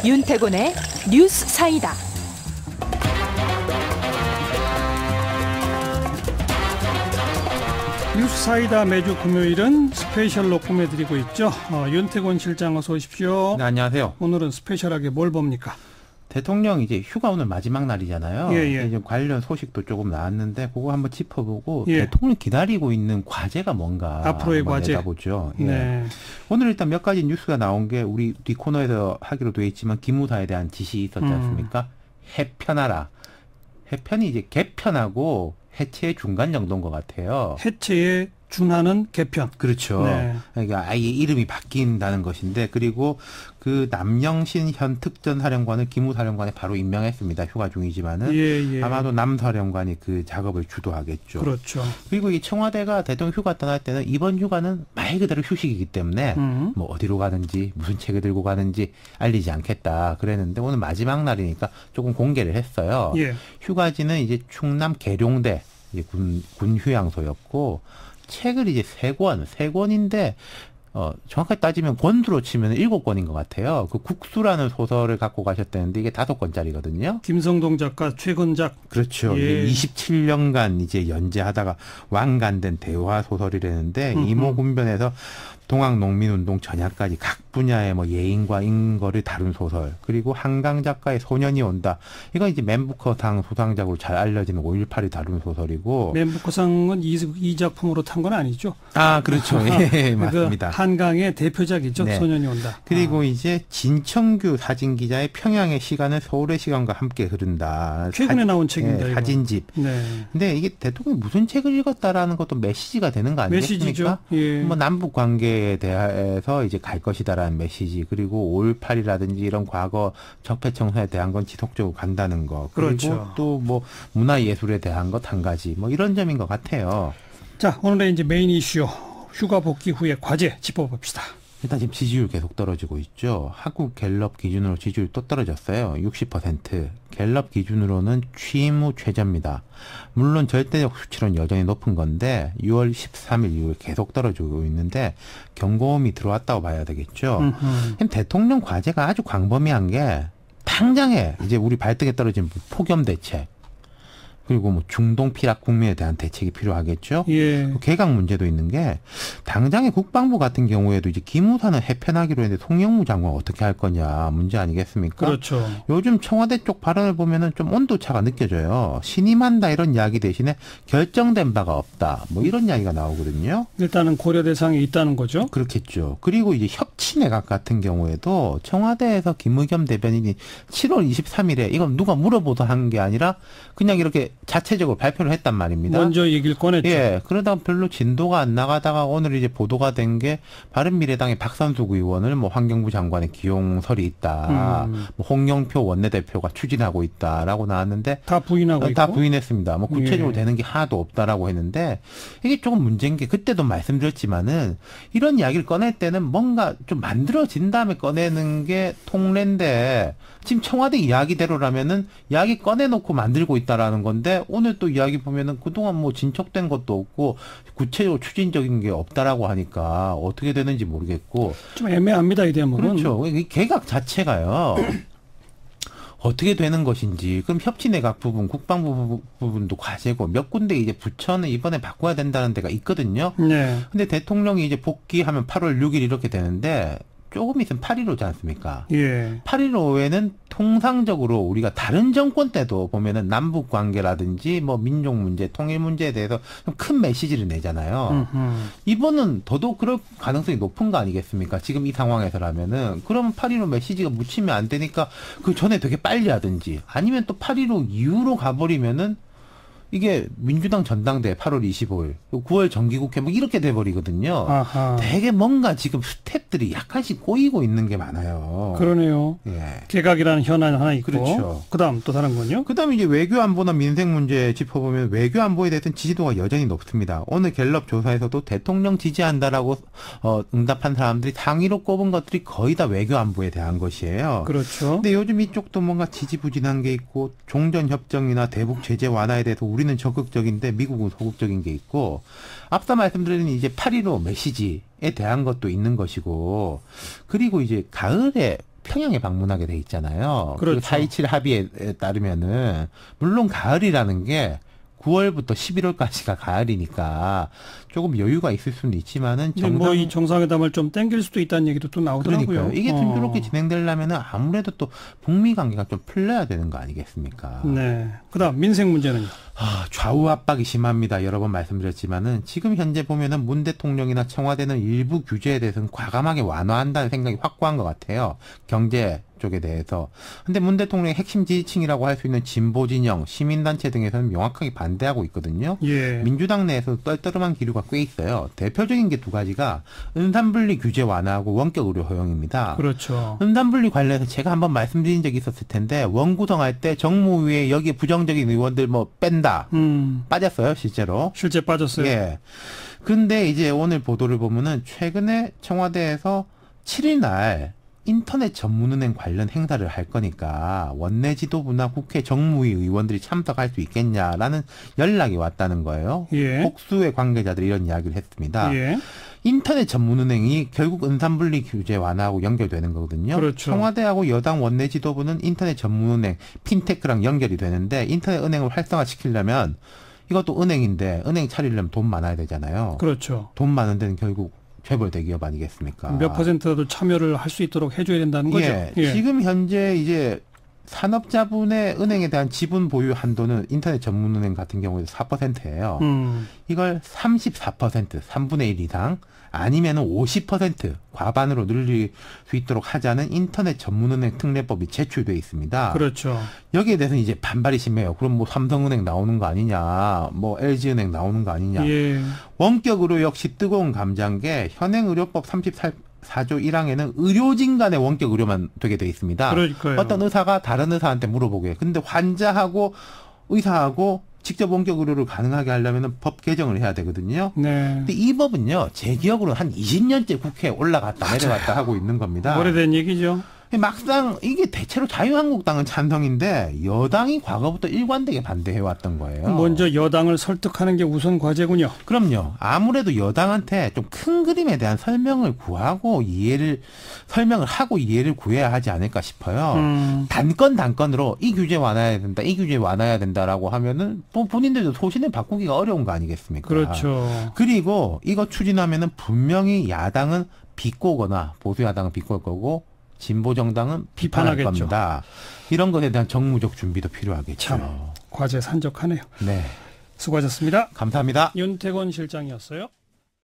윤태곤의 뉴스 사이다. 뉴스 사이다 매주 금요일은 스페셜로 꾸며드리고 있죠. 윤태곤 실장 어서 오십시오. 네, 안녕하세요. 오늘은 스페셜하게 뭘 봅니까? 대통령 이제 휴가 오늘 마지막 날이잖아요. 예. 이제 관련 소식도 조금 나왔는데 그거 한번 짚어보고 예. 대통령 기다리고 있는 과제가 뭔가 앞으로의 과제. 내다보죠. 예. 네. 오늘 일단 몇 가지 뉴스가 나온 게 우리 뒷코너에서 하기로 돼 있지만 기무사에 대한 지시 있었지 않습니까? 해편하라. 해편이 이제 개편하고 해체의 중간 정도인 것 같아요. 해체에 준하는 개편. 그렇죠. 네. 그러니까 아예 이름이 바뀐다는 것인데, 그리고 그 남영신 현 특전사령관을 기무사령관에 바로 임명했습니다. 휴가 중이지만은 예. 아마도 남사령관이 그 작업을 주도하겠죠. 그렇죠. 그리고 이 청와대가 대통령 휴가 떠날 때는 이번 휴가는 말 그대로 휴식이기 때문에 뭐 어디로 가는지 무슨 책을 들고 가는지 알리지 않겠다 그랬는데 오늘 마지막 날이니까 조금 공개를 했어요. 예. 휴가지는 이제 충남 계룡대 이제 군 휴양소였고, 책을 이제 세 권인데, 정확하게 따지면 권수로 치면 7권인 것 같아요. 그 국수라는 소설을 갖고 가셨다는데 이게 5권짜리거든요. 김성동 작가 최근작. 그렇죠. 예. 27년간 이제 연재하다가 완간된 대화 소설이라는데 이모군변에서 동학농민운동 전야까지 각 분야의 뭐 예인과 인거를 다룬 소설, 그리고 한강 작가의 소년이 온다. 이건 이제 맨부커상 수상작으로 잘 알려지는 5.18이 다룬 소설이고. 맨부커상은 이 작품으로 탄 건 아니죠? 아, 그렇죠. 예, 맞습니다. 그 한강의 대표작이죠. 네. 소년이 온다. 그리고 이제 진청규 사진기자의 평양의 시간은 서울의 시간과 함께 흐른다. 최근에 나온 책입니다. 예, 사진집. 네. 근데 이게 대통령이 무슨 책을 읽었다라는 것도 메시지가 되는 거 아니겠습니까? 메시지죠. 예. 뭐 남북 관계에 대해서 이제 갈 것이다라는 메시지, 그리고 5.18이라든지 이런 과거 적폐청산에 대한 건 지속적으로 간다는 거, 그리고 그렇죠. 또 뭐 문화예술에 대한 것 한 가지, 뭐 이런 점인 것 같아요. 자, 오늘의 이제 메인 이슈, 휴가 복귀 후의 과제 짚어봅시다. 일단 지금 지지율 계속 떨어지고 있죠. 한국 갤럽 기준으로 지지율 또 떨어졌어요. 60%. 갤럽 기준으로는 취임 후 최저입니다. 물론 절대적 수치로는 여전히 높은 건데 6월 13일 이후에 계속 떨어지고 있는데 경고음이 들어왔다고 봐야 되겠죠. 대통령 과제가 아주 광범위한 게 당장에 이제 우리 발등에 떨어진 폭염 대책, 그리고 뭐 중동 피락 국면에 대한 대책이 필요하겠죠. 예. 개각 문제도 있는 게, 당장의 국방부 같은 경우에도 이제 기무사는 해편하기로 했는데 송영무 장관 어떻게 할 거냐 문제 아니겠습니까? 그렇죠. 요즘 청와대 쪽 발언을 보면은 좀 온도차가 느껴져요. 신임한다 이런 이야기 대신에 결정된 바가 없다, 뭐 이런 이야기가 나오거든요. 일단은 고려 대상에 있다는 거죠. 그렇겠죠. 그리고 이제 협치내각 같은 경우에도 청와대에서 김의겸 대변인이 7월 23일에 이건 누가 물어보다 한 게 아니라 그냥 이렇게 자체적으로 발표를 했단 말입니다. 먼저 얘기를 꺼냈죠. 예, 그러다가 별로 진도가 안 나가다가 오늘 이제 보도가 된 게 바른미래당의 박선숙 의원을 뭐 환경부 장관의 기용설이 있다, 뭐 홍영표 원내대표가 추진하고 있다라고 나왔는데 다 부인하고 다 있고. 부인했습니다. 뭐 구체적으로 예. 되는 게 하나도 없다라고 했는데, 이게 조금 문제인 게 그때도 말씀드렸지만은 이런 이야기를 꺼낼 때는 뭔가 좀 만들어진 다음에 꺼내는 게 통례인데, 지금 청와대 이야기대로라면은 이야기 꺼내놓고 만들고 있다라는 건데, 오늘 또 이야기 보면은 그동안 뭐 진척된 것도 없고 구체적으로 추진적인 게 없다라고 하니까 어떻게 되는지 모르겠고. 좀 애매합니다, 이 대목은. 그렇죠. 이 개각 자체가요. 어떻게 되는 것인지, 그럼 협치내각 부분, 국방부 부분도 과제고, 몇 군데 이제 부처는 이번에 바꿔야 된다는 데가 있거든요. 네. 근데 대통령이 이제 복귀하면 8월 6일 이렇게 되는데, 조금 있으면 8.15지 않습니까? 예. 8.15에는 통상적으로 우리가 다른 정권 때도 보면은 남북 관계라든지 뭐 민족 문제, 통일 문제에 대해서 좀 큰 메시지를 내잖아요. 이번은 더더욱 그럴 가능성이 높은 거 아니겠습니까? 지금 이 상황에서라면은. 그러면 8.15 메시지가 묻히면 안 되니까 그 전에 되게 빨리 하든지, 아니면 또 8.15 이후로 가버리면은 이게 민주당 전당대 8월 25일, 9월 정기국회 뭐 이렇게 돼버리거든요. 아하. 되게 뭔가 지금 스텝들이 약간씩 꼬이고 있는 게 많아요. 그러네요. 예. 개각이라는 현안 하나 있고. 그렇죠. 그다음 또 다른 건요? 그다음에 이제 외교 안보나 민생 문제 짚어보면 외교 안보에 대해서는 지지도가 여전히 높습니다. 오늘 갤럽 조사에서도 대통령 지지한다라고 응답한 사람들이 상위로 꼽은 것들이 거의 다 외교 안보에 대한 것이에요. 그렇죠. 근데 요즘 이쪽도 뭔가 지지부진한 게 있고, 종전 협정이나 대북 제재 완화에 대해서 우리는 적극적인데 미국은 소극적인 게 있고, 앞서 말씀드린 이제 8.15 메시지에 대한 것도 있는 것이고, 그리고 이제 가을에 평양에 방문하게 돼 있잖아요. 그렇죠. 4.27 합의에 따르면은 물론 가을이라는 게 9월부터 11월까지가 가을이니까 조금 여유가 있을 수는 있지만은 뭐 이 정상회담을 좀 땡길 수도 있다는 얘기도 또 나오더라고요. 그러니까요. 이게 순조롭게 진행되려면은 아무래도 또 북미 관계가 좀 풀려야 되는 거 아니겠습니까? 네. 그다음 민생 문제는요. 좌우 압박이 심합니다. 여러 번 말씀드렸지만은 지금 현재 보면은 문 대통령이나 청와대는 일부 규제에 대해서는 과감하게 완화한다는 생각이 확고한 것 같아요. 경제 쪽에 대해서. 근데 문 대통령의 핵심 지지층이라고 할 수 있는 진보 진영, 시민단체 등에서는 명확하게 반대하고 있거든요. 예. 민주당 내에서 떨떠름한 기류가 꽤 있어요. 대표적인 게 두 가지가 은산분리 규제 완화하고 원격 의료 허용입니다. 그렇죠. 은산분리 관련해서 제가 한번 말씀드린 적이 있었을 텐데 원구성할 때 정무위에 여기에 부정적인 의원들 뭐 뺀다. 빠졌어요, 실제로. 실제 빠졌어요. 예. 근데 이제 오늘 보도를 보면은 최근에 청와대에서 7일 날 인터넷 전문은행 관련 행사를 할 거니까 원내 지도부나 국회 정무위 의원들이 참석할 수 있겠냐라는 연락이 왔다는 거예요. 예. 복수의 관계자들이 이런 이야기를 했습니다. 예. 인터넷 전문은행이 결국 은산분리 규제 완화하고 연결되는 거거든요. 그렇죠. 청와대하고 여당 원내 지도부는 인터넷 전문은행, 핀테크랑 연결이 되는데 인터넷 은행을 활성화시키려면 이것도 은행인데 은행 차리려면 돈 많아야 되잖아요. 그렇죠. 돈 많은 데는 결국 재벌 대기업 아니겠습니까? 몇 %라도 참여를 할 수 있도록 해줘야 된다는 거죠. 예. 지금 현재 이제 산업자본의 은행에 대한 지분 보유 한도는 인터넷 전문은행 같은 경우에 4%예요. 이걸 34%, 3분의 1 이상 아니면은 50% 과반으로 늘릴 수 있도록 하자는 인터넷 전문은행 특례법이 제출돼 있습니다. 그렇죠. 여기에 대해서는 이제 반발이 심해요. 그럼 뭐 삼성은행 나오는 거 아니냐, 뭐 LG은행 나오는 거 아니냐. 예. 원격으로 역시 뜨거운 감자인 게 현행의료법 34조 1항에는 의료진 간의 원격 의료만 되게 돼 있습니다. 그러니까요. 어떤 의사가 다른 의사한테 물어보게. 근데 환자하고 의사하고 직접 원격 의료를 가능하게 하려면 법 개정을 해야 되거든요. 네. 근데 이 법은요, 제 기억으로는 한 20년째 국회에 올라갔다 내려갔다 하고 있는 겁니다. 오래된 얘기죠. 막상 이게 대체로 자유한국당은 찬성인데 여당이 과거부터 일관되게 반대해왔던 거예요. 먼저 여당을 설득하는 게 우선 과제군요. 그럼요. 아무래도 여당한테 좀 큰 그림에 대한 설명을 구하고 설명을 하고 이해를 구해야 하지 않을까 싶어요. 단건으로 이 규제 완화해야 된다, 이 규제 완화해야 된다라고 하면은 뭐 본인들도 소신을 바꾸기가 어려운 거 아니겠습니까? 그렇죠. 그리고 이거 추진하면은 분명히 야당은 비꼬거나 보수 야당은 비꼴 거고 진보 정당은 비판할 비판하겠죠. 겁니다. 이런 것에 대한 정무적 준비도 필요하겠죠. 참 과제 산적하네요. 네. 수고하셨습니다. 감사합니다. 윤태권 실장이었어요.